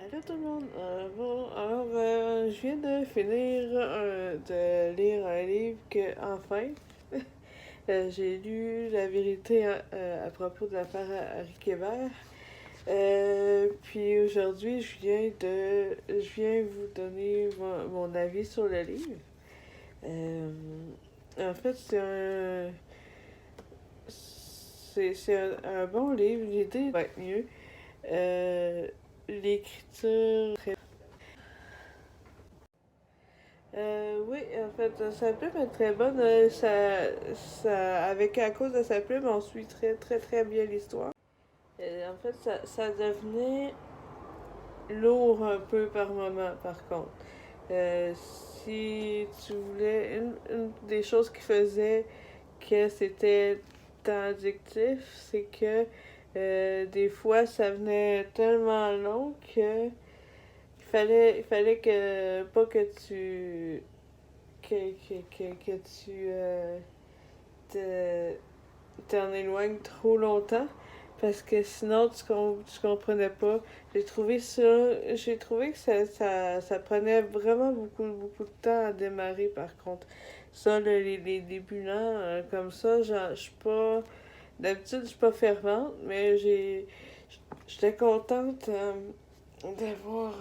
Allô tout le monde. Je viens de finir de lire un livre que, enfin, j'ai lu La vérité à propos de l'affaire Harry Kéber. Puis aujourd'hui, je viens vous donner mon avis sur le livre. Euh, En fait, c'est un bon livre. L'idée va être mieux. L'écriture oui, en fait, sa plume est très bonne. À cause de sa plume, on suit très, très, très bien l'histoire. En fait, ça devenait lourd un peu par moment, par contre. Si tu voulais, une des choses qui faisait que c'était tant addictif, c'est que des fois, ça venait tellement long que il fallait que, pas que tu que tu te, t'en éloignes trop longtemps parce que sinon tu comprenais pas. J'ai trouvé que ça prenait vraiment beaucoup de temps à démarrer par contre. Ça, les débuts lents, comme ça, je suis pas. D'habitude, je suis pas fervente, mais j'étais contente d'avoir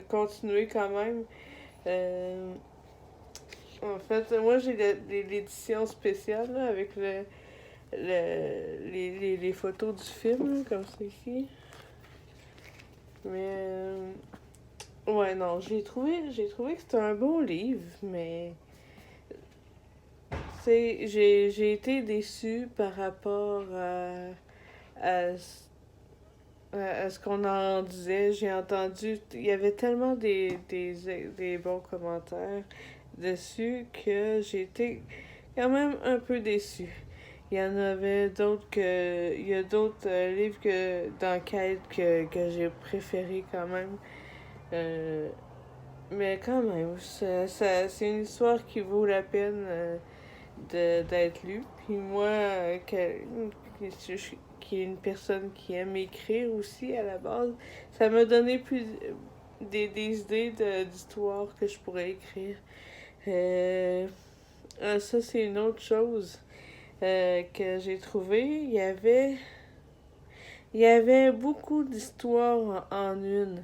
continué quand même. Euh, En fait, moi j'ai l'édition spéciale là, avec les photos du film, là, comme ça ici. Mais ouais, non, j'ai trouvé que c'était un bon livre, mais j'ai été déçue par rapport à, à ce qu'on en disait. J'ai entendu, il y avait tellement des bons commentaires dessus que j'ai été quand même un peu déçue. Il y en avait d'autres que. Il y a d'autres livres d'enquête que j'ai préférés quand même. Euh, mais quand même, c'est une histoire qui vaut la peine d'être lue. Puis moi, qui est une personne qui aime écrire aussi à la base, ça m'a donné des idées d'histoires que je pourrais écrire. Euh, Ça, c'est une autre chose que j'ai trouvé. Il y avait beaucoup d'histoires en une.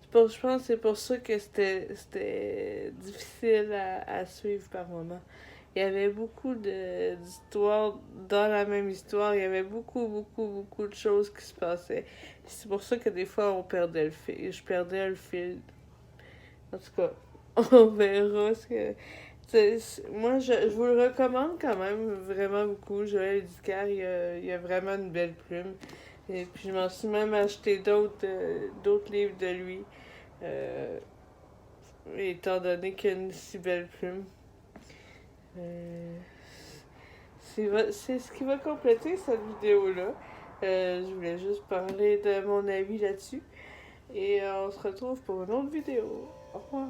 Je pense que c'est pour ça que c'était difficile à suivre par moment. Il y avait beaucoup d'histoires dans la même histoire. Il y avait beaucoup de choses qui se passaient. C'est pour ça que des fois, on perdait le fil. Je perdais le fil. En tout cas, on verra ce que. Moi, je vous le recommande quand même vraiment beaucoup. Joël Edgar, il a vraiment une belle plume. Et puis, je m'en suis même acheté d'autres livres de lui, euh, étant donné qu'il a une si belle plume. Euh, c'est ce qui va compléter cette vidéo-là. Je voulais juste parler de mon avis là-dessus. Et on se retrouve pour une autre vidéo. Au revoir.